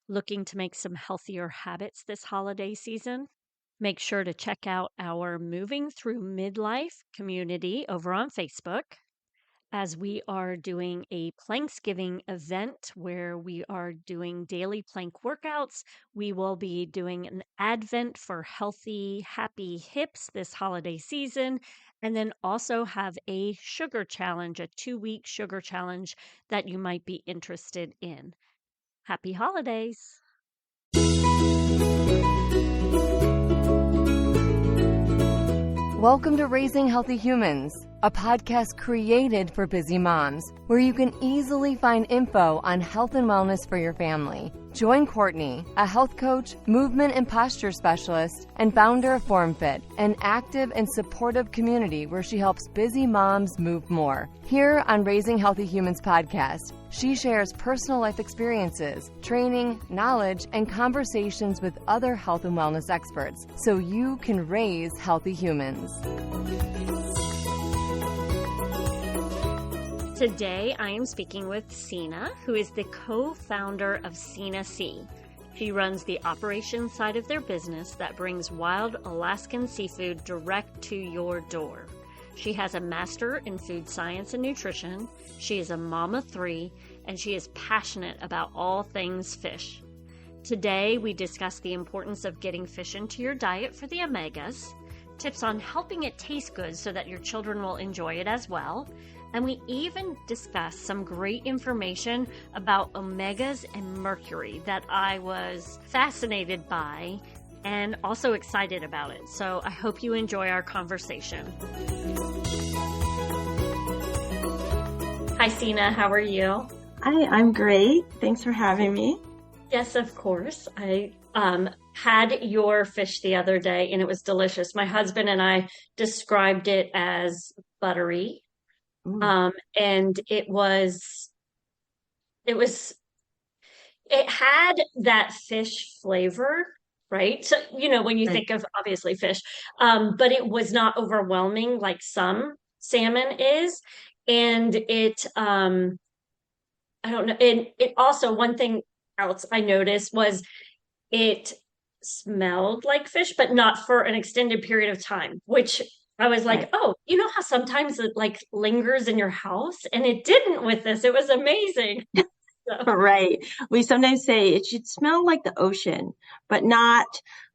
Looking to make some healthier habits this holiday season? Make sure to check out our Moving Through Midlife community over on Facebook, as we are doing a Planksgiving event where we are doing daily plank workouts. We will be doing an Advent for healthy, happy hips this holiday season, and then also have a sugar challenge, a 2-week sugar challenge that you might be interested in. Happy holidays! Welcome to Raising Healthy Humans, a podcast created for busy moms, where you can easily find info on health and wellness for your family. Join Courtney, a health coach, movement and posture specialist, and founder of FormFit, an active and supportive community where she helps busy moms move more. Here on Raising Healthy Humans podcast, she shares personal life experiences, training, knowledge, and conversations with other health and wellness experts so you can raise healthy humans. Today, I am speaking with Sena, who is the co-founder of Sena Sea. She runs the operations side of their business that brings wild Alaskan seafood direct to your door. She has a master in food science and nutrition. She is a mom of 3, and she is passionate about all things fish. Today, we discuss the importance of getting fish into your diet for the omegas, tips on helping it taste good so that your children will enjoy it as well, and we even discuss some great information about omegas and mercury that I was fascinated by and also excited about it. So I hope you enjoy our conversation. Hi, Sena. How are you? Hi, I'm great. Thanks for having me. Yes, of course. I had your fish the other day and it was delicious. My husband and I described it as buttery. And it had that fish flavor, right? So, when you think of obviously fish, but it was not overwhelming like some salmon is. And I don't know. And it also, one thing else I noticed was it smelled like fish, but not for an extended period of time, which I was like, oh, you know how sometimes it like lingers in your house? And it didn't with this. It was amazing. Right. We sometimes say it should smell like the ocean, but not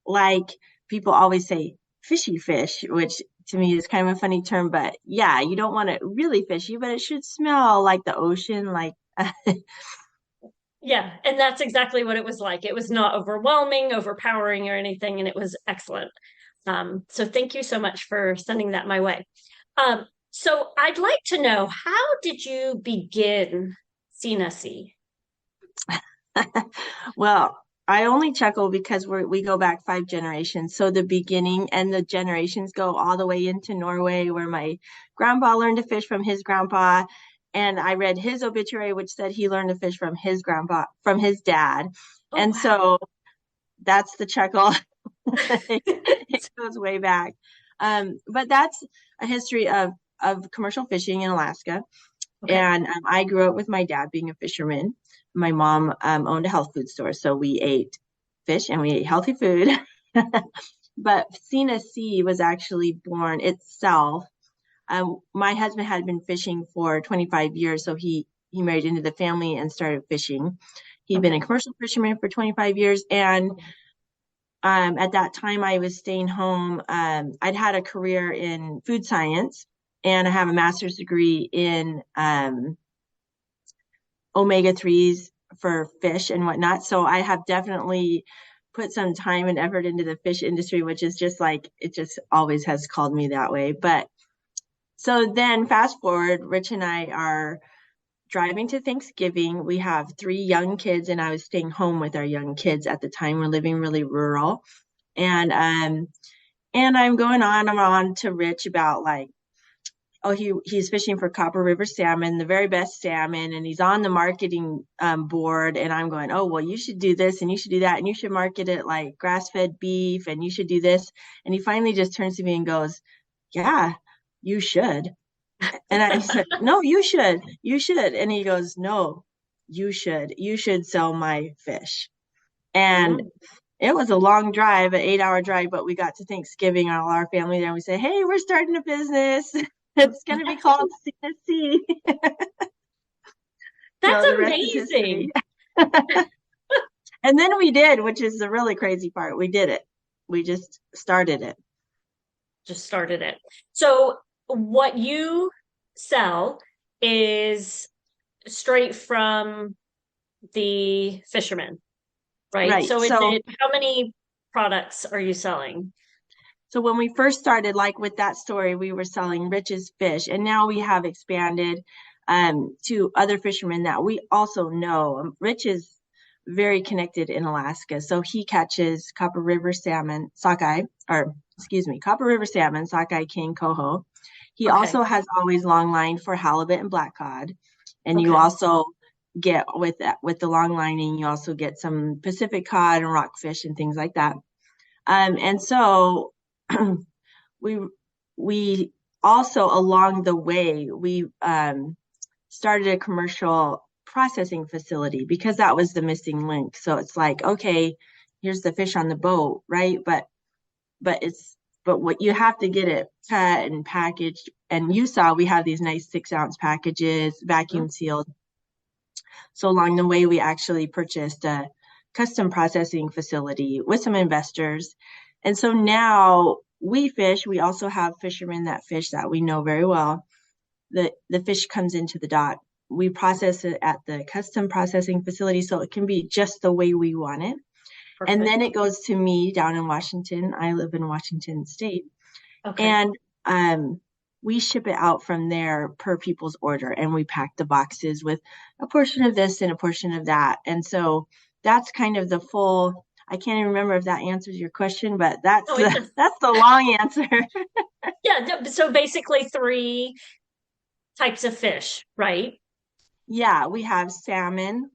like people always say fishy fish, which to me is kind of a funny term. But yeah, you don't want it really fishy, but it should smell like the ocean, like Yeah, and that's exactly what it was like. It was not overwhelming, overpowering, or anything, and it was excellent. So thank you so much for sending that my way. So I'd like to know, how did you begin Sena Sea? Well, I only chuckle because we go back 5 generations. So the beginning and the generations go all the way into Norway, where my grandpa learned to fish from his grandpa. And I read his obituary, which said he learned to fish from his grandpa, from his dad. Oh, and wow. So that's the chuckle. It goes way back. But that's a history of commercial fishing in Alaska. Okay. And I grew up with my dad being a fisherman. My mom owned a health food store, so we ate fish and we ate healthy food. But Sena Sea was actually born itself. My husband had been fishing for 25 years, so he married into the family and started fishing. He'd been a commercial fisherman for 25 years, and at that time I was staying home. I'd had a career in food science, and I have a master's degree in omega-3s for fish and whatnot. So I have definitely put some time and effort into the fish industry, which is just like, it just always has called me that way. But so then fast forward, Rich and I are driving to Thanksgiving. We have 3 young kids, and I was staying home with our young kids at the time. We're living really rural. And I'm going on to Rich about like, oh, he's fishing for Copper River salmon, the very best salmon, and he's on the marketing board. And I'm going, oh, well, you should do this and you should do that, and you should market it like grass-fed beef, and you should do this. And he finally just turns to me and goes, yeah, you should. And I said, no, you should. And he goes, no, you should sell my fish. And Ooh. it was a long drive, an 8-hour drive, but we got to Thanksgiving, all our family there, and we said, hey, we're starting a business. It's going to be called Sena Sea. That's So the rest is history. amazing. And then we did, which is the really crazy part. We did it. We just started it. Just started it. So what you sell is straight from the fishermen, right? Right. So is it, how many products are you selling? So when we first started, like with that story, we were selling Rich's fish, and now we have expanded to other fishermen that we also know. Rich is very connected in Alaska, so he catches Copper River salmon, sockeye, or excuse me, Copper River salmon, sockeye, king, coho. He Okay. also has always long line for halibut and black cod, and you Okay. also get with that with the long lining, you also get some Pacific cod and rockfish and things like that. And so we we also along the way we started a commercial processing facility because that was the missing link. So it's like, okay, here's the fish on the boat, right? But it's but what you have to get it cut and packaged. And you saw we have these nice 6-ounce packages, vacuum sealed. So along the way, we actually purchased a custom processing facility with some investors. And so now we fish. We also have fishermen that fish that we know very well. The fish comes into the dock. We process it at the custom processing facility so it can be just the way we want it. And Perfect. then it goes to me down in Washington. I live in Washington State. Okay. And we ship it out from there per people's order, and we pack the boxes with a portion of this and a portion of that. And so that's kind of the full. I can't even remember if that answers your question, but that's Oh, it the does. that's the long answer. Yeah. So basically three types of fish, right? Yeah, we have salmon,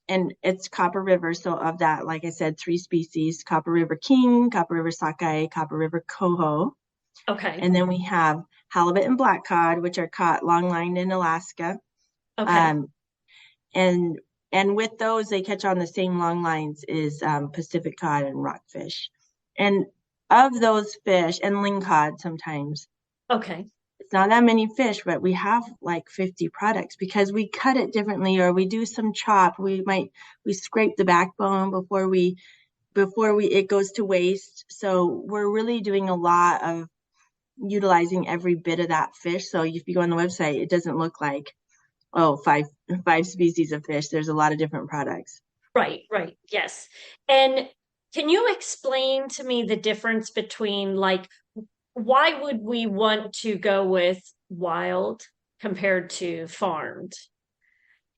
and it's Copper River. So of that, like I said, 3 species: Copper River king, Copper River sockeye, Copper River coho. Okay. And then we have halibut and black cod, which are caught long lined in Alaska. Okay. Um, and and with those, they catch on the same long lines as Pacific cod and rockfish. And of those fish, and lingcod sometimes, Okay. it's not that many fish, but we have like 50 products because we cut it differently, or we do some chop. We scrape the backbone before we it goes to waste. So we're really doing a lot of utilizing every bit of that fish. So if you go on the website, it doesn't look like, oh, five species of fish. There's a lot of different products. Right, right. Yes. And can you explain to me the difference between like why would we want to go with wild compared to farmed?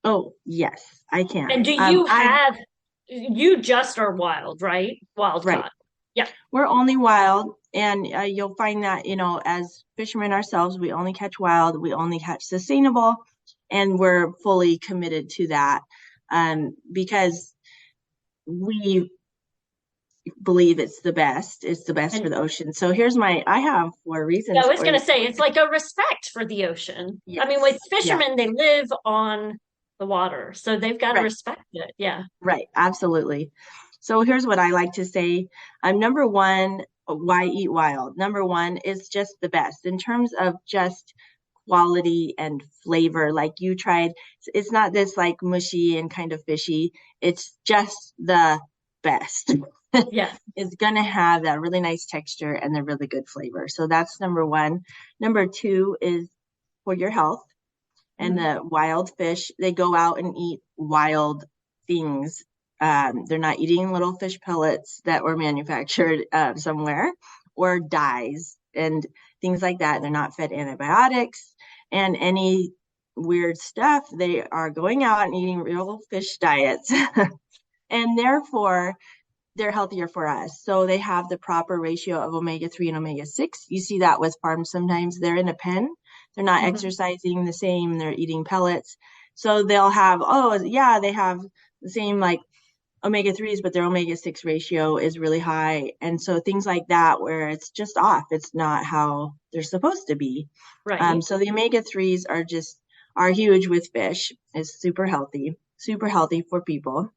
Oh, yes, I And can. do you I have, you just are wild, right? Wild Right. caught. Yeah. We're only wild, and you'll find that, as fishermen ourselves, we only catch wild, we only catch sustainable, and we're fully committed to that because we believe it's the best. It's the best for And the ocean. So I have 4 reasons I was for going you. to say, it's like a respect for the ocean. I mean, with Yes. Yeah. fishermen, they live on the water, so they've got to Right. respect it. Yeah. Right. Absolutely. So here's what I like to say. Number one, why eat wild? Number one is just the best in terms of just quality and flavor. Like you tried, it's not this like mushy and kind of fishy. It's just the best. Yes. It's going to have that really nice texture and the really good flavor. So that's number one. Number two is for your health. And Mhm. the wild fish, they go out and eat wild things. They're not eating little fish pellets that were manufactured somewhere, or dyes and things like that. They're not fed antibiotics and any weird stuff. They are going out and eating real fish diets. And therefore, they're healthier for us. So they have the proper ratio of omega-3 and omega-6. You see that with farms sometimes. They're in a pen. They're not Mhm. exercising the same. They're eating pellets. So they'll have, oh, yeah, they have the same like omega-3s, but their omega-6 ratio is really high. And so things like that where it's just off. It's not how they're supposed to be. Right. So the omega-3s are huge with fish. It's super healthy for people.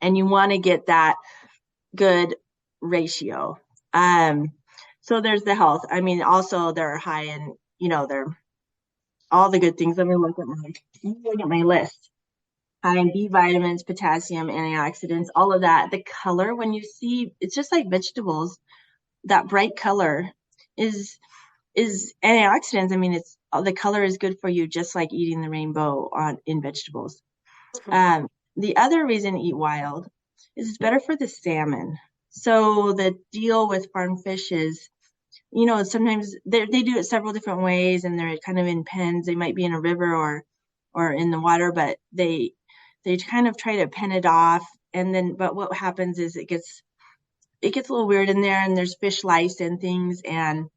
and you want to get that good ratio. So there's the health. I mean, also they're high in, they're all the good things. Let me look at my list. High in B vitamins, potassium, antioxidants, all of that. The color, when you see, it's just like vegetables. That bright color is antioxidants. I mean, it's the color is good for you, just like eating the rainbow in vegetables. The other reason to eat wild is it's better for the salmon. So the deal with farm fish is, sometimes they do it several different ways, and they're kind of in pens. They might be in a river or in the water, but they kind of try to pen it off. But what happens is it gets a little weird in there, and there's fish lice and things, and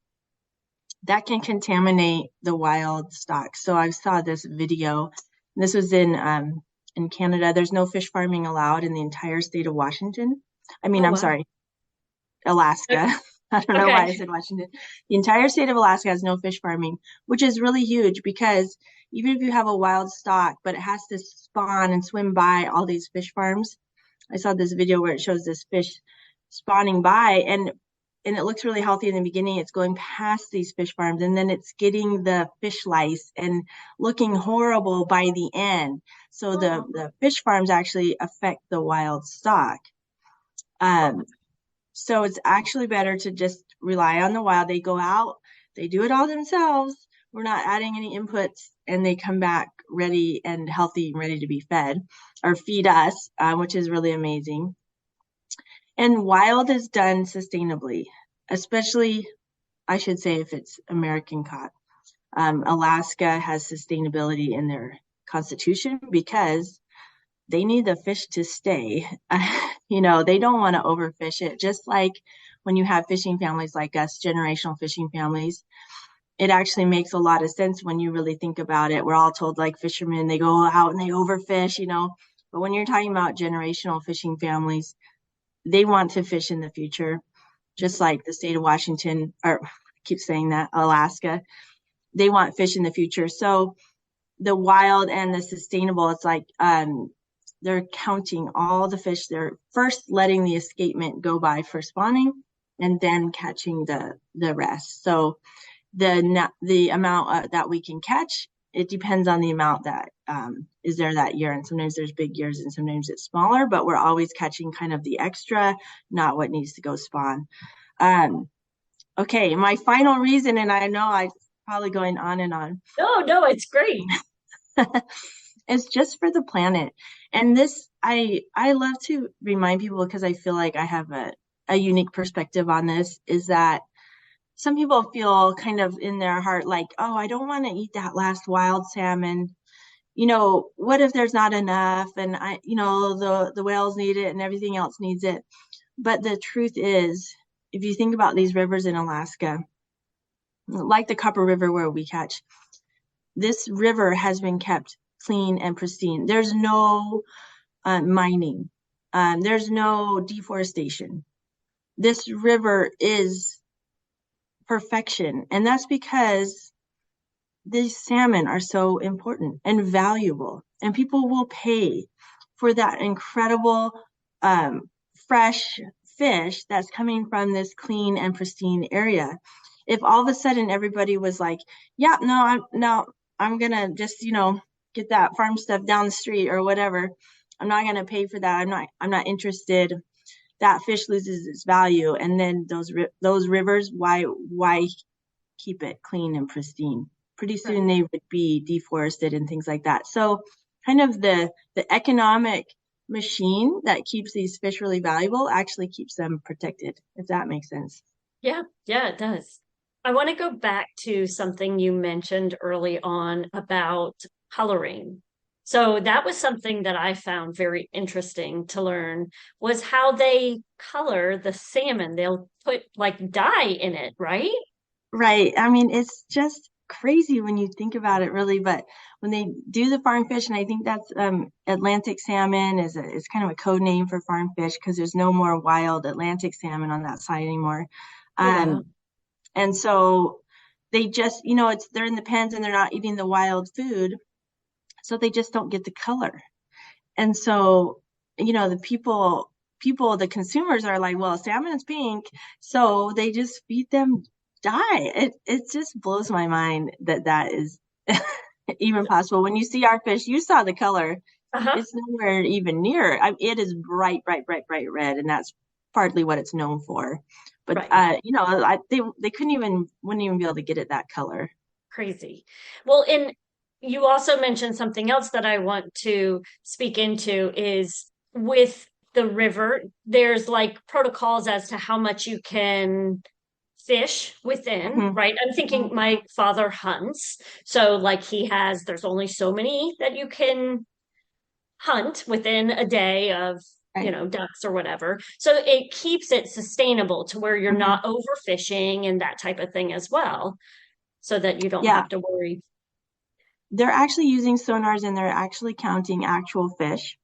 that can contaminate the wild stock. So I saw this video. This was in Canada. There's no fish farming allowed in the entire state of Washington. I'm sorry, Alaska. Okay. I don't know why I said Washington. The entire state of Alaska has no fish farming, which is really huge, because even if you have a wild stock, but it has to spawn and swim by all these fish farms. I saw this video where it shows this fish spawning by, and it looks really healthy in the beginning. It's going past these fish farms, and then it's getting the fish lice and looking horrible by the end. So the fish farms actually affect the wild stock. So it's actually better to just rely on the wild. They go out, they do it all themselves. We're not adding any inputs, and they come back ready and healthy and ready to be fed or feed us, which is really amazing. And wild is done sustainably, especially, I should say, if it's American caught. Alaska has sustainability in their constitution because they need the fish to stay. They don't want to overfish it. Just like when you have fishing families like us, generational fishing families, it actually makes a lot of sense when you really think about it. We're all told, like, fishermen, they go out and they overfish, but when you're talking about generational fishing families, they want to fish in the future, just like the state of Washington, or I keep saying that, Alaska, they want fish in the future. So the wild and the sustainable, it's like, they're counting all the fish. They're first letting the escapement go by for spawning, and then catching the rest. So the amount that we can catch, it depends on the amount that is there that year. And sometimes there's big years and sometimes it's smaller, but we're always catching kind of the extra, not what needs to go spawn. Okay, my final reason, and I know I'm probably going on and on. No, it's great. It's just for the planet. And this, I love to remind people, because I feel like I have a unique perspective on this, is that some people feel kind of in their heart like, oh, I don't want to eat that last wild salmon. What if there's not enough? And the whales need it and everything else needs it. But the truth is, if you think about these rivers in Alaska, like the Copper River where we catch, this river has been kept clean and pristine. There's no mining. There's no deforestation. This river is perfection. And that's because these salmon are so important and valuable. And people will pay for that incredible fresh fish that's coming from this clean and pristine area. If all of a sudden everybody was like, yeah, I'm going to just, get that farm stuff down the street or whatever. I'm not going to pay for that. I'm not interested. That fish loses its value. And then those rivers, why keep it clean and pristine? Pretty soon they would be deforested and things like that. So kind of the economic machine that keeps these fish really valuable actually keeps them protected, if that makes sense. Yeah, it does. I want to go back to something you mentioned early on about coloring. So that was something that I found very interesting to learn, was how they color the salmon. They'll put like dye in it, right? Right. I mean, it's just crazy when you think about it, really. But when they do the farm fish, and I think that's Atlantic salmon is kind of a code name for farm fish, because there's no more wild Atlantic salmon on that side anymore. And so they just, they're in the pens and they're not eating the wild food. So they just don't get the color. And so the the consumers are like, well, salmon is pink, so they just feed them dye. It just blows my mind that is even possible. When you see our fish, you saw the color. Uh-huh. It's nowhere even near. It is bright, bright, bright, bright red, and that's partly what it's known for. But Right. they wouldn't even be able to get it that color. Crazy. Well, and you also mentioned something else that I want to speak into is with the river, there's like protocols as to how much you can fish within, Mhm. right? I'm thinking my father hunts. So like there's only so many that you can hunt within a day of, Right. ducks or whatever. So it keeps it sustainable to where you're Mhm. not overfishing and that type of thing as well, so that you don't Yeah, have to worry. they're actually using sonars and they're actually counting actual fish.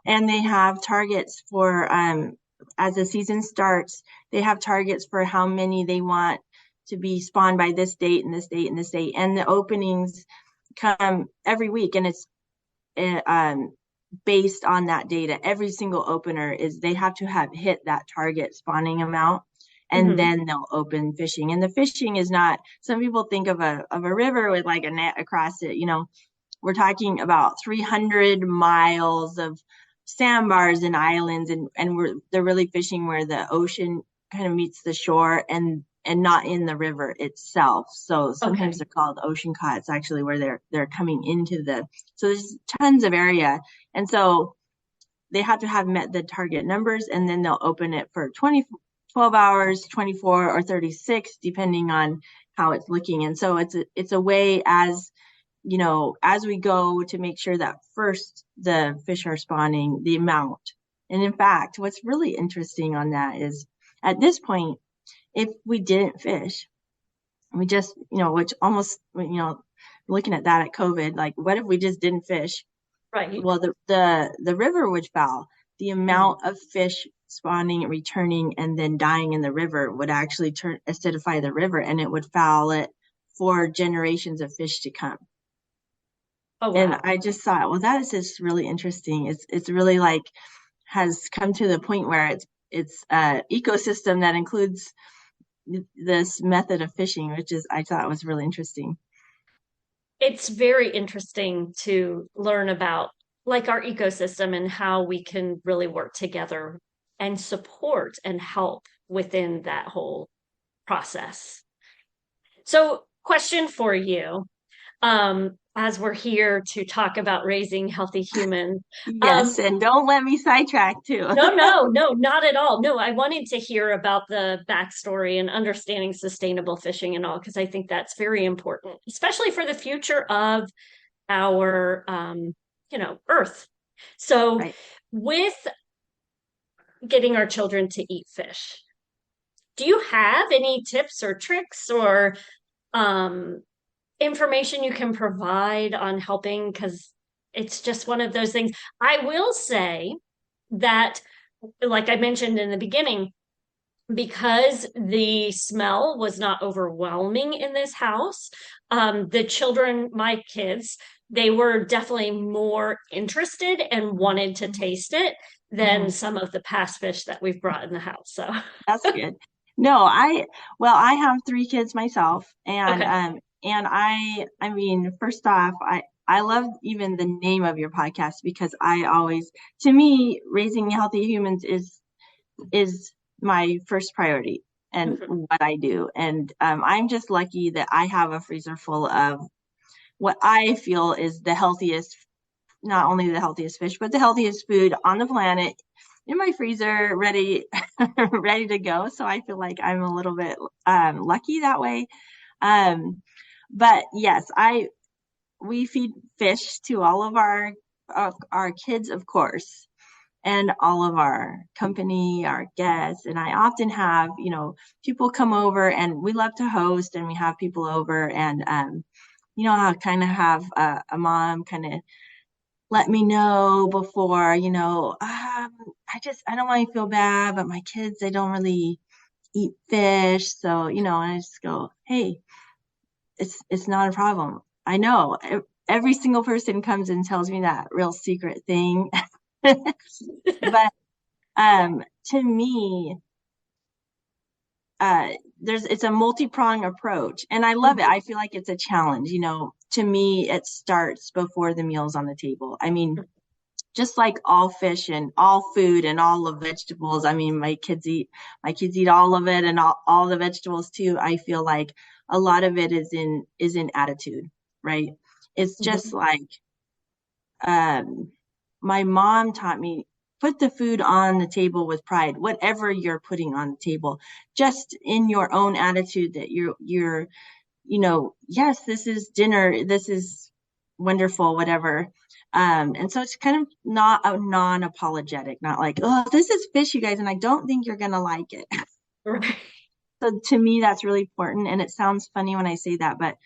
And they have targets for as the season starts, they have targets for how many they want to be spawned by this date and this date and this date. And the openings come every week, and it's based on that data. Every single opener they have to have hit that target spawning amount, and Hmm. then they'll open fishing. And the fishing is not, some people think of a river with like a net across it. We're talking about 300 miles of sandbars and islands, and they're really fishing where the ocean kind of meets the shore, and not in the river itself. So sometimes Okay. they're called ocean cod. It's actually where they're coming into so there's tons of area. And so they have to have met the target numbers, and then they'll open it for 12 hours, 24 or 36, depending on how it's looking. And so it's a way, as we go, to make sure that first the fish are spawning, the amount. And in fact, what's really interesting on that is, at this point, if we didn't fish, we just, which almost, looking at that at COVID, like, what if we just didn't fish? Right. Well, the river would foul. The Mhm. amount of fish spawning, returning, and then dying in the river would actually acidify the river, and it would foul it for generations of fish to come. Oh, And wow. I just thought, well, that is just really interesting. It's really like, has come to the point where it's ecosystem that includes this method of fishing, which is, I thought, was really interesting. It's very interesting to learn about like our ecosystem and how we can really work together and support and help within that whole process. So, question for you, as we're here to talk about raising healthy humans. Yes, and don't let me sidetrack too. No, no, no, not at all. No, I wanted to hear about the backstory and understanding sustainable fishing and all, because I think that's very important, especially for the future of our, Earth. So, Right. with getting our children to eat fish, do you have any tips or tricks or um, information you can provide on helping? Because it's just one of those things. I will say that, like I mentioned in the beginning, because the smell was not overwhelming in this house, the children, my kids, they were definitely more interested and wanted to taste it than Mhm. some of the past fish that we've brought in the house. So, That's good. No, well, I have three kids myself, and okay. I mean, first off, I love even the name of your podcast, because to me, raising healthy humans is my first priority and Mhm. what I do. And I'm just lucky that I have a freezer full of what I feel is the healthiest, not only the healthiest fish, but the healthiest food on the planet in my freezer, ready, ready to go. So I feel like I'm a little bit lucky that way. Um, but yes, we feed fish to all of our kids, of course, and all of our company, our guests. And I often have, people come over, and we love to host, and we have people over, and I'll kind of have a mom kind of let me know before, I don't want to feel bad, but my kids, they don't really eat fish. So, and I just go, hey, it's not a problem. I know every single person comes and tells me that real secret thing. But to me, it's a multi-pronged approach, and I love it. I feel like it's a challenge. To me, it starts before the meal's on the table. I mean, just like all fish and all food and all the vegetables. I mean, my kids eat all of it and all the vegetables too. I feel like a lot of it is in attitude, right? It's just like my mom taught me, put the food on the table with pride, whatever you're putting on the table, just in your own attitude that you're yes, this is dinner, this is wonderful, whatever. And so it's kind of not a non-apologetic, not like, oh, this is fish, you guys, and I don't think you're gonna like it. Right. So to me, that's really important. And it sounds funny when I say that, but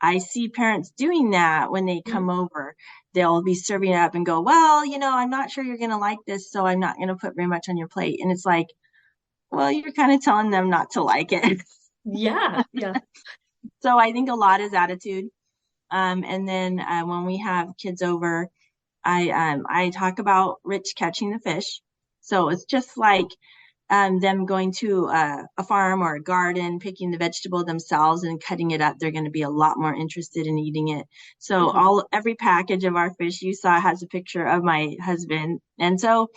I see parents doing that when they come over. They'll be serving it up and go, well, I'm not sure you're gonna like this, so I'm not gonna put very much on your plate. And it's like, well, you're kind of telling them not to like it. Yeah. Yeah. So I think a lot is attitude. And then when we have kids over, I talk about Rich catching the fish. So it's just like them going to a farm or a garden, picking the vegetable themselves and cutting it up. They're going to be a lot more interested in eating it. So every package of our fish you saw has a picture of my husband. And so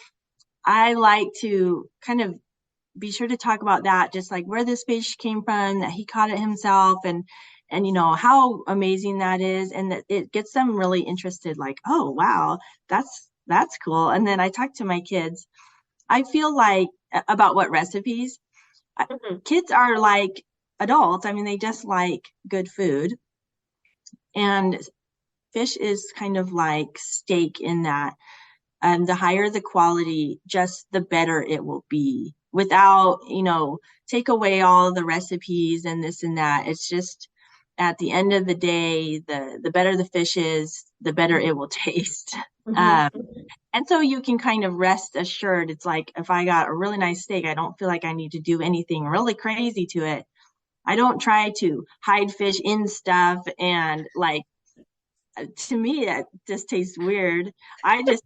I like to kind of be sure to talk about that, just like where this fish came from, that he caught it himself, and how amazing that is, and that it gets them really interested, like, oh wow, that's cool. And then I talk to my kids, I feel like, about what recipes. Kids are like adults. I mean, they just like good food, and fish is kind of like steak in that the higher the quality, just the better it will be, without, take away all the recipes and this and that. It's just, at the end of the day, the better the fish is, the better it will taste. And so you can kind of rest assured. It's like, if I got a really nice steak, I don't feel like I need to do anything really crazy to it. I don't try to hide fish in stuff, and like, to me, that just tastes weird. I just,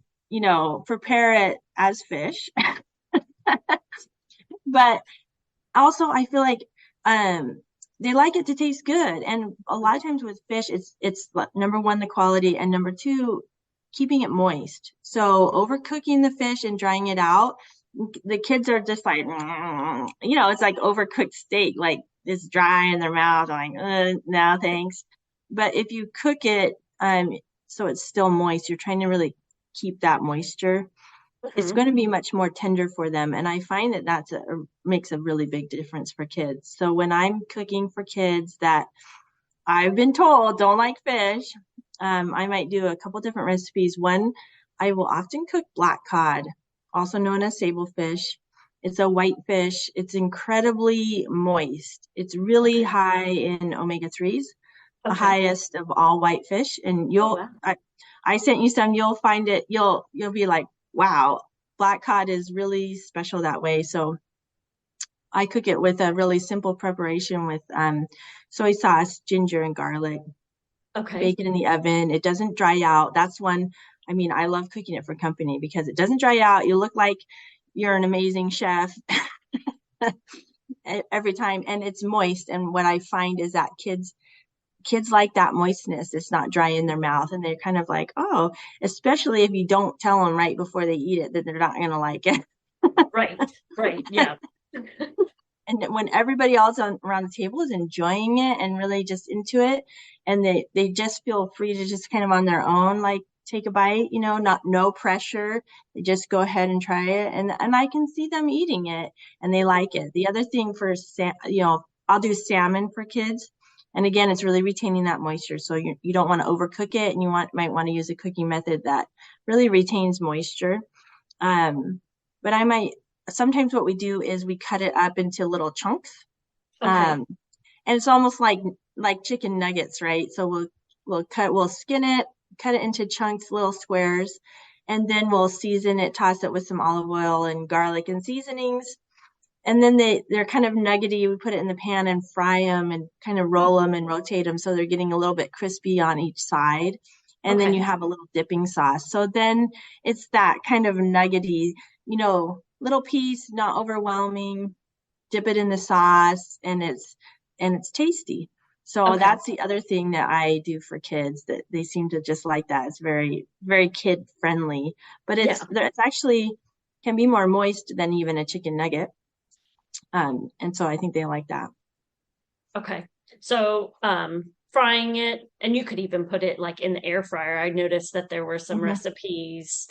prepare it as fish. But also, I feel like they like it to taste good. And a lot of times with fish, it's number one, the quality, and number two, keeping it moist. So overcooking the fish and drying it out, the kids are just like, it's like overcooked steak, like it's dry in their mouth, like, no, thanks. But if you cook it, so it's still moist, you're trying to really keep that moisture. It's going to be much more tender for them. And I find that makes a really big difference for kids. So when I'm cooking for kids that I've been told don't like fish, I might do a couple different recipes. One, I will often cook black cod, also known as sablefish. It's a white fish. It's incredibly moist. It's really high in omega-3s, the highest of all white fish. And I sent you some, you'll find it, you'll be like, wow, black cod is really special that way. So I cook it with a really simple preparation with soy sauce, ginger, and garlic. Bake it in the oven. It doesn't dry out. That's one. I mean, I love cooking it for company because it doesn't dry out. You look like you're an amazing chef every time, and it's moist. And what I find is that kids like that moistness. It's not dry in their mouth, and they're kind of like, oh, especially if you don't tell them right before they eat it that they're not going to like it. Right. Yeah. And when everybody else around the table is enjoying it and really just into it, and they just feel free to just kind of on their own, like take a bite, no pressure. They just go ahead and try it. And I can see them eating it and they like it. The other thing for, I'll do salmon for kids. And again, it's really retaining that moisture. So you don't want to overcook it, and you might want to use a cooking method that really retains moisture. But sometimes what we do is we cut it up into little chunks. And it's almost like chicken nuggets, right? So we'll skin it, cut it into chunks, little squares, and then we'll season it, toss it with some olive oil and garlic and seasonings. And then they're kind of nuggety. We put it in the pan and fry them and kind of roll them and rotate them so they're getting a little bit crispy on each side. and then you Okay. have a little dipping sauce. So then it's that kind of nuggety, little piece, not overwhelming. Dip it in the sauce, and it's tasty. So Okay. that's the other thing that I do for kids that they seem to just like that. It's very, very kid friendly, but Yeah. it's actually can be more moist than even a chicken nugget. And so I think they like that. Okay. So, frying it, and you could even put it like in the air fryer. I noticed that there were some Mhm. recipes,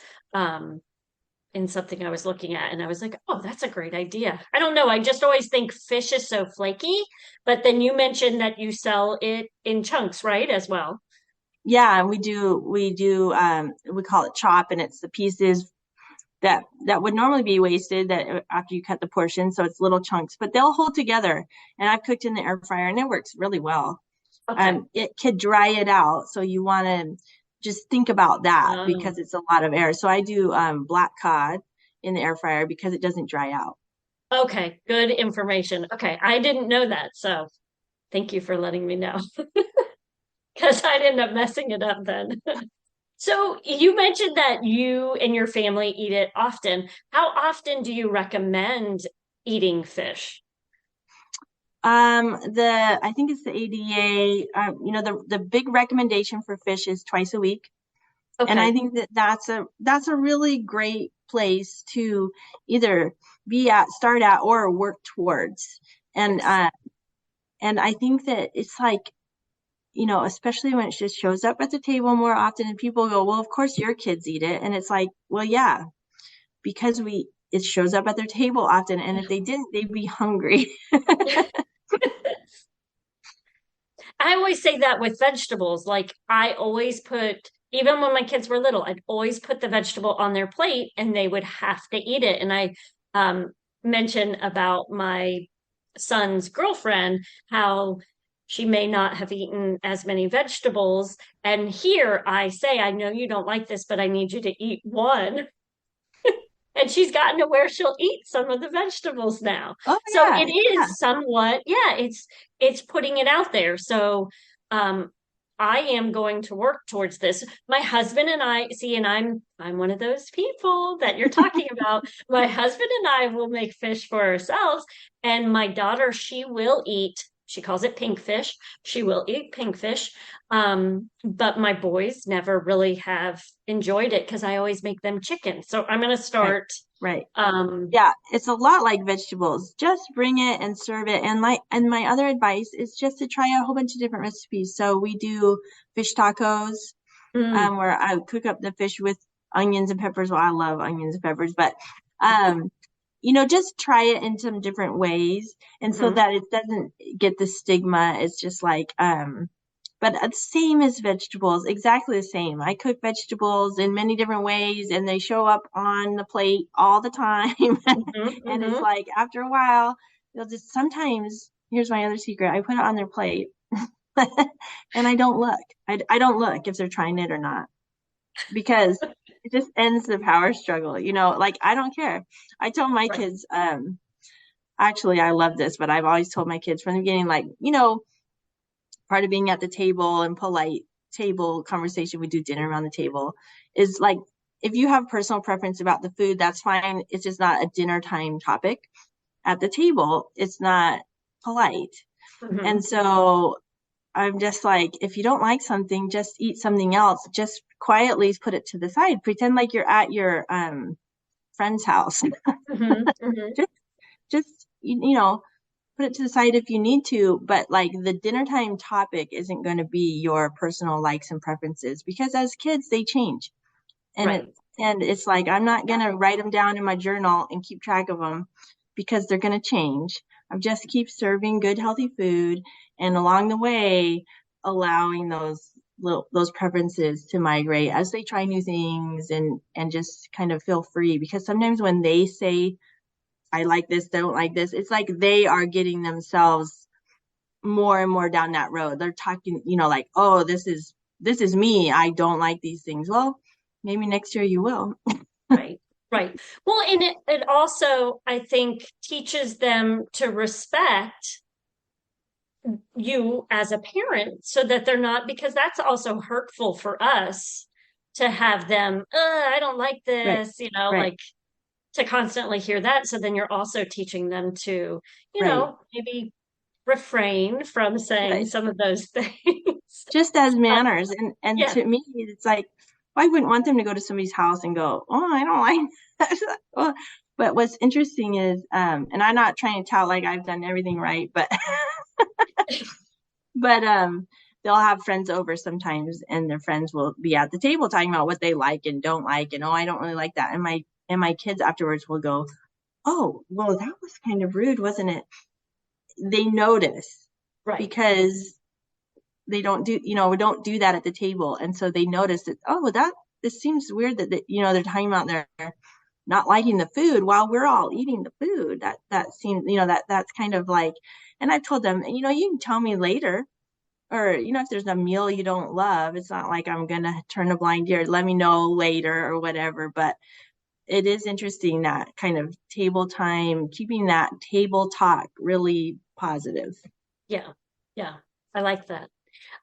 in something I was looking at, and I was like, oh, that's a great idea. I don't know. I just always think fish is so flaky, but then you mentioned that you sell it in chunks, right? As well. Yeah, and we call it chop, and it's the pieces that would normally be wasted that after you cut the portion, so it's little chunks, but they'll hold together. And I've cooked in the air fryer, and it works really well. Okay. It could dry it out, so you want to just think about that Um, because it's a lot of air. So I do black cod in the air fryer because it doesn't dry out. okay. Good information. Okay. I didn't know that. So thank you for letting me know because I'd end up messing it up then. So you mentioned that you and your family eat it often. How often do you recommend eating fish? I think it's the ADA. The big recommendation for fish is twice a week, and I Okay. think that's a really great place to either start at, or work towards. And Yes. and I think that it's like, especially when it just shows up at the table more often, and people go, well, of course your kids eat it, and it's like, well, yeah, because it shows up at their table often, and if they didn't, they'd be hungry. I always say that with vegetables. Like I always put, even when my kids were little, I'd always put the vegetable on their plate and they would have to eat it. And I um, mentioned about my son's girlfriend, how she may not have eaten as many vegetables. And here I say, I know you don't like this, but I need you to eat one. And she's gotten to where she'll eat some of the vegetables now. Oh So yeah, it yeah. is somewhat, yeah, it's putting it out there. So um I am going to work towards this. My husband and I see, and I'm one of those people that you're talking about. My husband and I will make fish for ourselves, and my daughter, she will eat, she calls it pink fish. She will eat pink fish. But my boys never really have enjoyed it because I always make them chicken. So I'm going to Right, start. right. Um, Yeah, it's a lot like vegetables. Just bring it and serve it. And my other advice is just to try a whole bunch of different recipes. So we do fish tacos, mm, where I cook up the fish with onions and peppers. Well, I love onions and peppers, but um, just try it in some different ways, and so mhm. that it doesn't get the stigma. It's just like, but same as vegetables, exactly the same. I cook vegetables in many different ways, and they show up on the plate all the time. Mhm, And it's mhm. like after a while, they'll just sometimes. Here's my other secret: I put it on their plate, and I don't look. I don't look if they're trying it or not, because it just ends the power struggle. Like I don't care. I told my Right. kids, actually, I love this, but I've always told my kids from the beginning, like, part of being at the table and polite table conversation, we do dinner around the table, is like, if you have personal preference about the food, that's fine. It's just not a dinner time topic. At the table, it's not polite. And Mhm. so I'm just like, if you don't like something, just eat something else. Just quietly put it to the side. Pretend like you're at your friend's house. Mhm. Mhm. just just put it to the side if you need to, but like the dinner time topic isn't going to be your personal likes and preferences, because as kids they change. and it Right. and it's like, I'm not going to write them down in my journal and keep track of them, because they're going to change. I just keep serving good healthy food, and along the way allowing those preferences to migrate as they try new things, and just kind of feel free, because sometimes when they say I like this, don't like this, it's like they are getting themselves more and more down that road. They're talking, like, oh, this is me. I don't like these things. Well, maybe next year you will. Right. Right. Well, and it also, I think, teaches them to respect you as a parent so that they're not, because that's also hurtful for us to have them, I don't like Right. this, Right. like to constantly hear that. So then you're also teaching them to, Right. maybe refrain from saying Right. some of those things. Just as manners. And Yeah, to me, it's like, well, I wouldn't want them to go to somebody's house and go, oh, I don't like that. Well, but what's interesting is, and I'm not trying to tout like I've done everything right, but but they'll have friends over sometimes, and their friends will be at the table talking about what they like and don't like, and oh, I don't really like that. And my kids afterwards will go, oh, well, that was kind of rude, wasn't it? They notice right. because they don't do, we don't do that at the table. And so they notice that, oh, well, this seems weird that, they're talking about their not liking the food while we're all eating the food. That seems, that's kind of like, and I've told them, you can tell me later, or, if there's a meal you don't love, it's not like I'm going to turn a blind ear. Let me know later or whatever. But it is interesting, that kind of table time, keeping that table talk really positive. Yeah, yeah, I like that.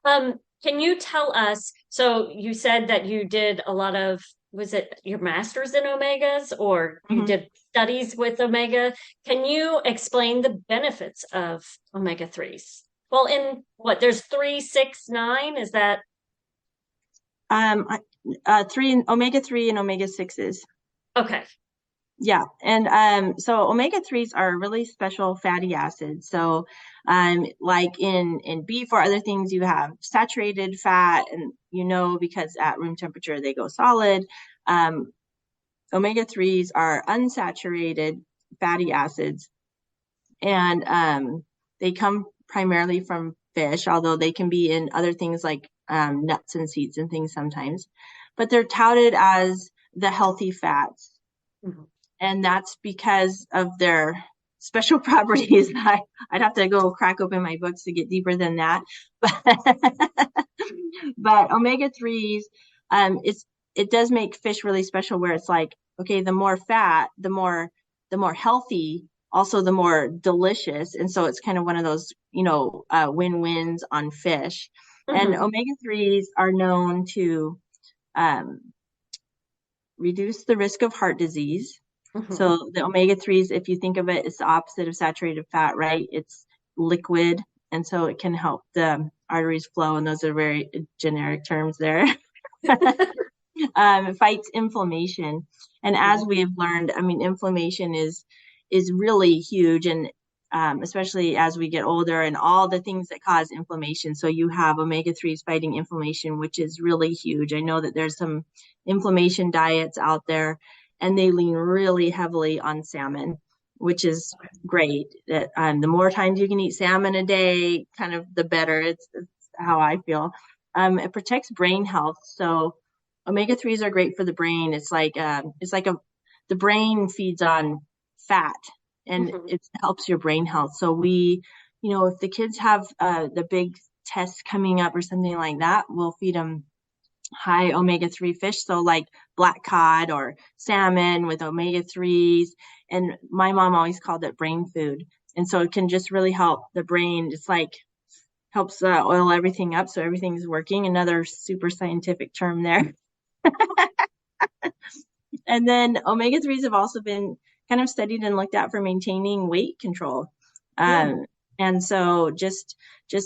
Can you tell us, so you said that you did a lot of, was it your master's in omegas or you Mhm. did studies with omega? Can you explain the benefits of omega 3s? Well, in what, there's 3, 6, 9, is that Three omega 3 and omega 6s. okay? Yeah. And so omega 3s are really special fatty acids. So like in beef or other things, you have saturated fat, and because at room temperature they go solid. Um, omega 3s are unsaturated fatty acids, and they come primarily from fish, although they can be in other things like nuts and seeds and things sometimes. But they're touted as the healthy fats, Mhm. and that's because of their special properties. I'd have to go crack open my books to get deeper than that. But omega 3s, it does make fish really special, where it's like, okay, the more fat, the more healthy, also the more delicious. And so it's kind of one of those, win-wins on fish. And Mhm. omega 3s are known to um, reduce the risk of heart disease. Mhm. So the omega 3s, if you think of it, it's the opposite of saturated fat, right? It's liquid. And so it can help the arteries flow. And those are very generic terms there. It fights inflammation. And as we have learned, I mean, inflammation is really huge. And especially as we get older, and all the things that cause inflammation. So you have omega 3s fighting inflammation, which is really huge. I know that there's some inflammation diets out there, and they lean really heavily on salmon, which is great. That the more times you can eat salmon a day, kind of the better. It's how I feel. It protects brain health. So omega 3s are great for the brain. The brain feeds on fat, and Mhm. it helps your brain health. So if the kids have the big test coming up or something like that, we'll feed them high omega 3 fish. So like black cod or salmon with omega 3s. And my mom always called it brain food. And so it can just really help the brain. It's like helps oil everything up so everything's working. Another super scientific term there. And then omega 3s have also been kind of studied and looked at for maintaining weight control. Mm. Um, and so just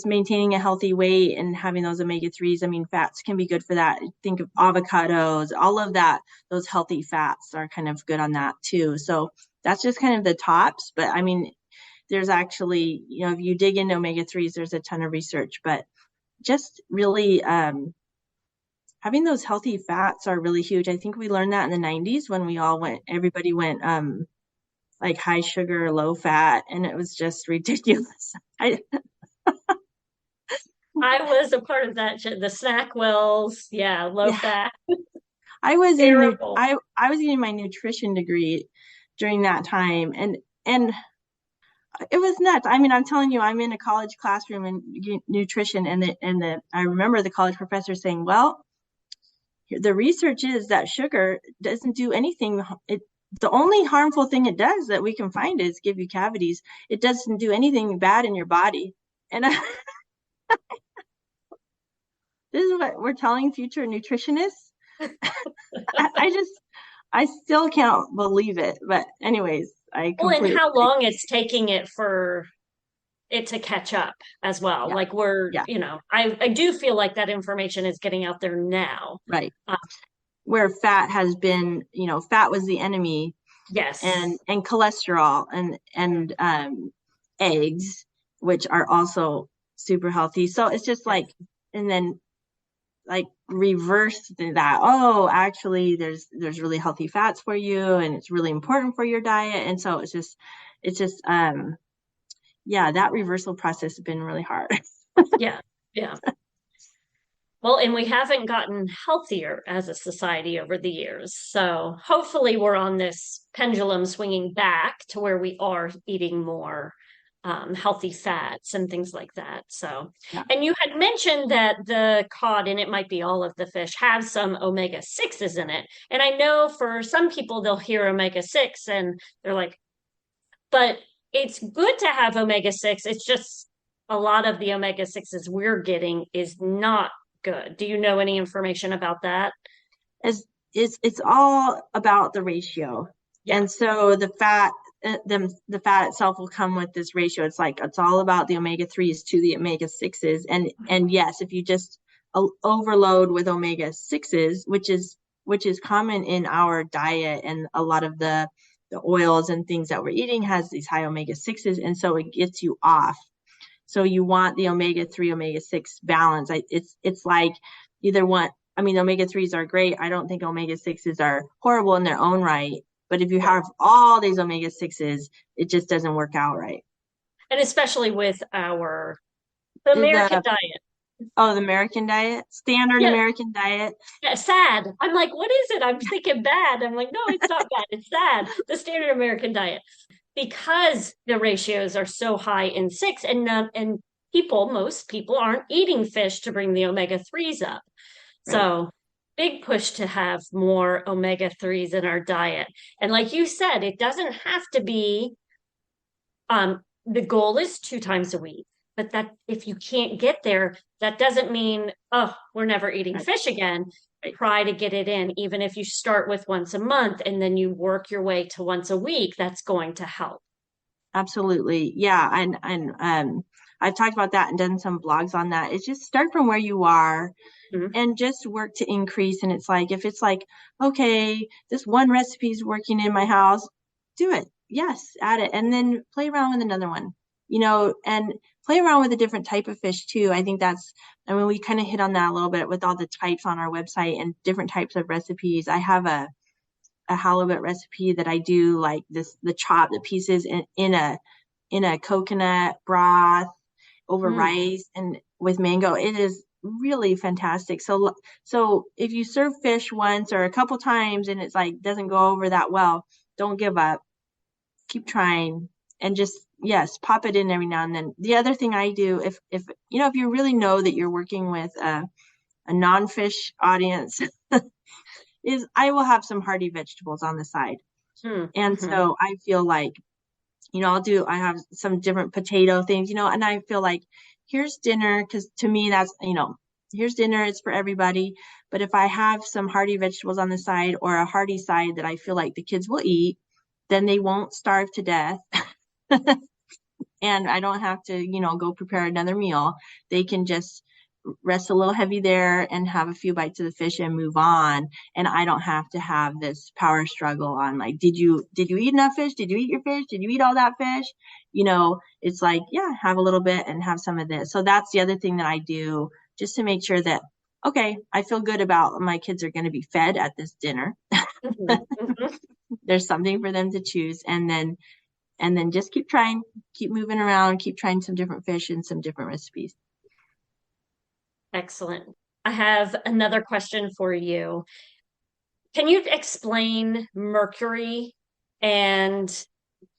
maintaining a healthy weight and having those omega 3s, I mean, fats can be good for that. Think of avocados, all of that, those healthy fats are kind of good on that too. So that's just kind of the tops. But I mean, there's actually, if you dig into omega 3s, there's a ton of research, but just really having those healthy fats are really huge. I think we learned that in the 90s when everybody went like high sugar, low fat, and it was just ridiculous. I was a part of that, the snack wells, yeah, low Yeah, fat, I was in terrible. I was getting my nutrition degree during that time, and it was nuts. I mean, I'm telling you, I'm in a college classroom in nutrition, and I remember the college professor saying, "Well, the research is that sugar doesn't do anything. The only harmful thing it does that we can find is give you cavities. It doesn't do anything bad in your body." And this is what we're telling future nutritionists. I still can't believe it. But anyways, I Well, and completely how long it's taking it for it to catch up as well. yeah, Like we're, yeah, I do feel like that information is getting out there now. right. Um, Where fat has been, fat was the enemy, yes. and cholesterol and eggs, which are also super healthy. So it's just Yes. like, and then like reverse that. Oh, actually, there's really healthy fats for you, and it's really important for your diet. And so it's just yeah, that reversal process has been really hard. Yeah. Yeah. Well, and we haven't gotten healthier as a society over the years. So hopefully we're on this pendulum swinging back to where we are eating more healthy fats and things like that. So, Yeah. and you had mentioned that the cod, and it might be all of the fish, have some omega 6s in it. And I know for some people, they'll hear omega 6 and they're like, but it's good to have omega 6. It's just a lot of the omega 6s we're getting is not good. Do you know any information about that? As it's all about the ratio. Yeah. And so the fat itself will come with this ratio. It's all about the omega 3s to the omega 6s. And yes, if you just overload with omega 6s, which is common in our diet, and a lot of the oils and things that we're eating has these high omega 6s, and so it gets you off. So you want the omega 3 omega 6 balance. It's like either one. I mean, omega 3s are great. I don't think omega 6s are horrible in their own right. But if you have all these omega 6s, it just doesn't work out right. And especially with the American The diet. the American diet, standard Yeah, American diet. yeah, sad. I'm like, what is it? I'm thinking bad. I'm like, no, it's not bad. It's sad. The standard American diet. Because the ratios are so high in 6 and most people aren't eating fish to bring the omega 3s up. Right. So big push to have more omega 3s in our diet. And like you said, it doesn't have to be the goal is 2 times a week. But that if you can't get there, that doesn't mean, oh, we're never eating Right. fish again. Right. Try to get it in, even if you start with once a month and then you work your way to once a week, that's going to help. Absolutely. Yeah. And I've talked about that and done some blogs on that. It's just start from where you are Mhm. and just work to increase. And it's like, if it's like, okay, this one recipe is working in my house, do it. Yes, add it. And then play around with another one, and play around with a different type of fish too. I think we kind of hit on that a little bit with all the types on our website and different types of recipes. I have a halibut recipe that I do, like the pieces in a coconut broth over Mm. rice and with mango. It is really fantastic. So if you serve fish once or a couple times and it's like doesn't go over that well, don't give up. Keep trying, and just, yes, pop it in every now and then. The other thing I do, if you really know that you're working with a non-fish audience, is I will have some hearty vegetables on the side. And Mm-hmm. so I feel like, I have some different potato things, and I feel like here's dinner, because to me that's, here's dinner, it's for everybody. But if I have some hearty vegetables on the side, or a hearty side that I feel like the kids will eat, then they won't starve to death. And I don't have to, go prepare another meal. They can just rest a little heavy there and have a few bites of the fish and move on. And I don't have to have this power struggle on, like, did you eat enough fish? Did you eat your fish? Did you eat all that fish? It's like, yeah, have a little bit and have some of this. So that's the other thing that I do, just to make sure that, okay, I feel good about my kids are going to be fed at this dinner. Mm-hmm. There's something for them to choose. And then just keep trying, keep moving around, keep trying some different fish and some different recipes. Excellent. I have another question for you. Can you explain mercury and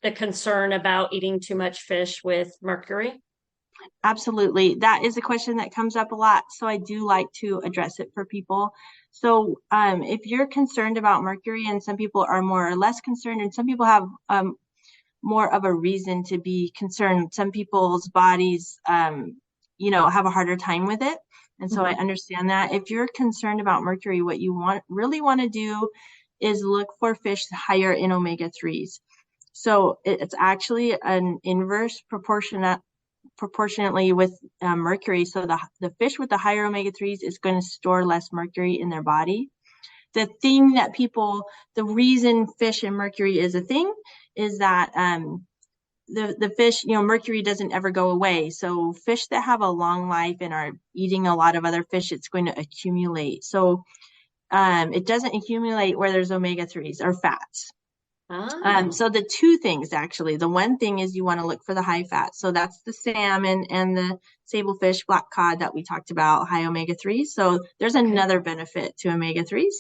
the concern about eating too much fish with mercury? Absolutely. That is a question that comes up a lot. So I do like to address it for people. So if you're concerned about mercury, and some people are more or less concerned, and some people have more of a reason to be concerned. Some people's bodies, have a harder time with it. And so I understand that. If you're concerned about mercury, what you really want to do is look for fish higher in omega-3s. So it's actually an inverse proportionately with mercury. So the fish with the higher omega-3s is going to store less mercury in their body. The reason fish and mercury is a thing is that the fish, mercury doesn't ever go away. So fish that have a long life and are eating a lot of other fish, it's going to accumulate. So it doesn't accumulate where there's omega-3s or fats. So the two things, actually, the one thing is you want to look for the high fat. So that's the salmon and the sablefish, black cod that we talked about, high omega-3s. So there's another benefit to omega-3s.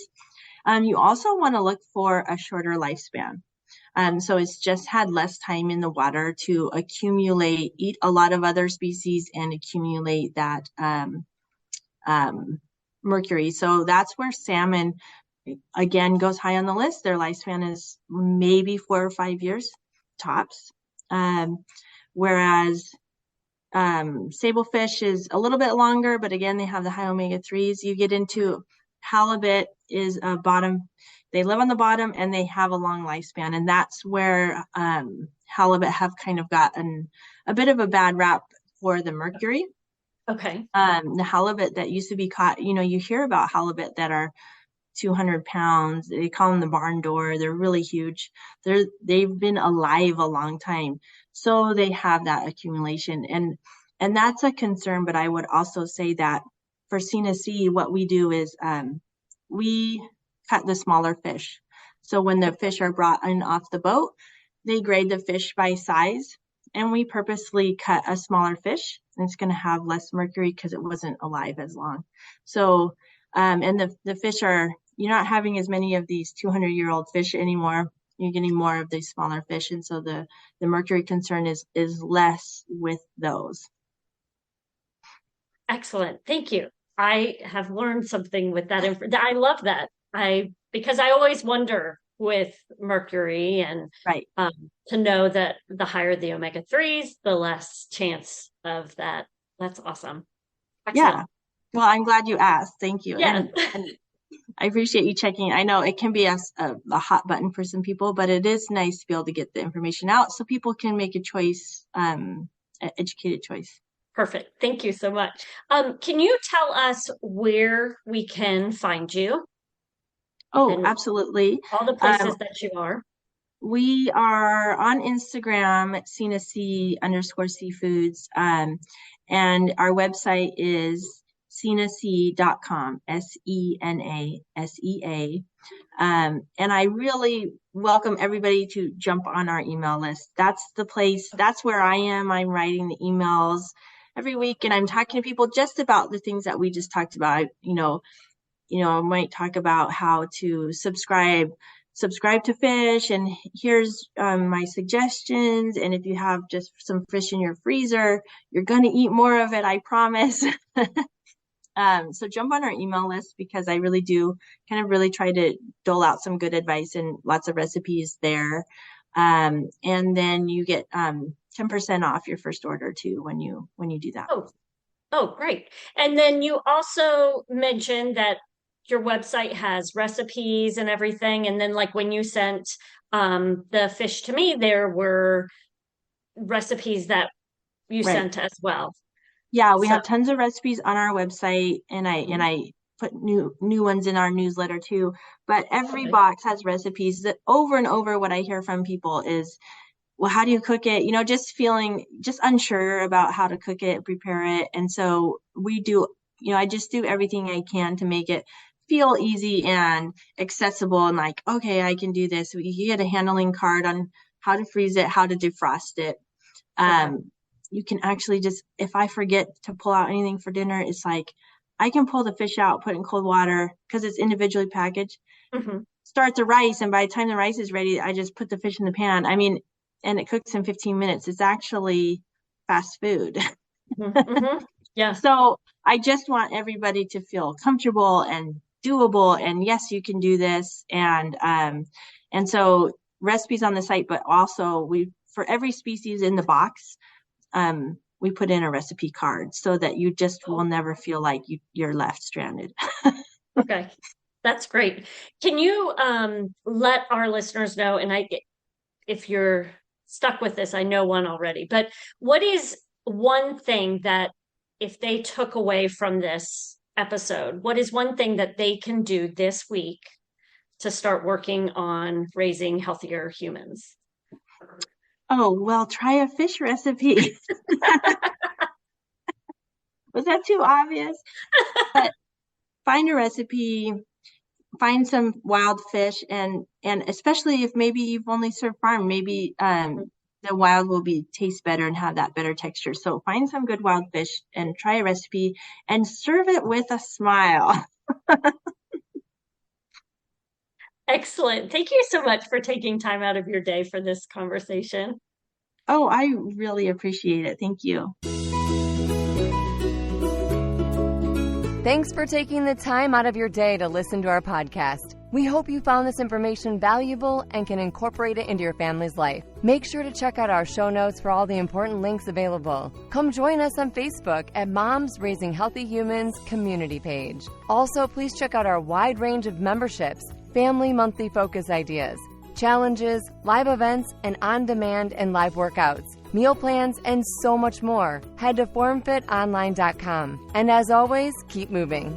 You also want to look for a shorter lifespan. So it's just had less time in the water to eat a lot of other species and accumulate that mercury. So that's where salmon, again, goes high on the list. Their lifespan is maybe 4 or 5 years tops. Whereas sablefish is a little bit longer, but again, they have the high omega-3s. You get into halibut is a bottom. They live on the bottom and they have a long lifespan. And that's where halibut have kind of gotten a bit of a bad rap for the mercury. Okay. The halibut that used to be caught, you hear about halibut that are 200 pounds. They call them the barn door. They're really huge. They've been alive a long time. So they have that accumulation. And that's a concern. But I would also say that for Sena Sea, what we do is we cut the smaller fish. So when the fish are brought in off the boat, they grade the fish by size. And we purposely cut a smaller fish. And it's going to have less mercury because it wasn't alive as long. So, and the fish you're not having as many of these 200-year-old fish anymore. You're getting more of these smaller fish. And so the mercury concern is less with those. Excellent. Thank you. I have learned something with that. I love that. Because I always wonder with mercury and right. To know that the higher the omega-3s, the less chance of that. That's awesome. Excellent. Yeah. Well, I'm glad you asked. Thank you. Yeah. And I appreciate you checking. I know it can be a hot button for some people, but it is nice to be able to get the information out so people can make a choice, an educated choice. Perfect. Thank you so much. Can you tell us where we can find you? Oh, absolutely. All the places that you are. We are on Instagram at SenaSea_seafoods. And our website is SenaSea.com, SenaSea. And I really welcome everybody to jump on our email list. That's the place. That's where I am. I'm writing the emails every week and I'm talking to people just about the things that we just talked about. I might talk about how to subscribe to fish, and here's my suggestions. And if you have just some fish in your freezer, you're going to eat more of it, I promise. So jump on our email list because I really do kind of really try to dole out some good advice and lots of recipes there. And then you get 10% off your first order too when you do that. Oh, great. And then you also mentioned that your website has recipes and everything. And then like when you sent the fish to me, there were recipes that you sent as well. Yeah, we have tons of recipes on our website and I put new ones in our newsletter too. But every box has recipes. That over and over what I hear from people is, well, how do you cook it? Just feeling just unsure about how to cook it, prepare it. And so we do, I just do everything I can to make it feel easy and accessible and like, okay, I can do this. You get a handling card on how to freeze it, how to defrost it. You can actually just, if I forget to pull out anything for dinner, it's like, I can pull the fish out, put it in cold water because it's individually packaged, start the rice. And by the time the rice is ready, I just put the fish in the pan. I mean, and it cooks in 15 minutes. It's actually fast food. Yeah. So I just want everybody to feel comfortable and doable. And yes, you can do this. And so recipes on the site, but also we for every species in the box, we put in a recipe card so that you just will never feel like you're left stranded. Okay, that's great. Can you let our listeners know, and if you're stuck with this, I know one already, but what is one thing that if they took away from this episode, what is one thing that they can do this week to start working on raising healthier humans? Oh, well, try a fish recipe. Was that too obvious? But find a recipe, find some wild fish, and especially if maybe you've only served farm, maybe the wild will taste better and have that better texture. So find some good wild fish and try a recipe and serve it with a smile. Excellent. Thank you so much for taking time out of your day for this conversation. Oh, I really appreciate it. Thank you. Thanks for taking the time out of your day to listen to our podcast. We hope you found this information valuable and can incorporate it into your family's life. Make sure to check out our show notes for all the important links available. Come join us on Facebook at Moms Raising Healthy Humans community page. Also, please check out our wide range of memberships, family monthly focus ideas, challenges, live events, and on-demand and live workouts, meal plans, and so much more. Head to formfitonline.com. And as always, keep moving.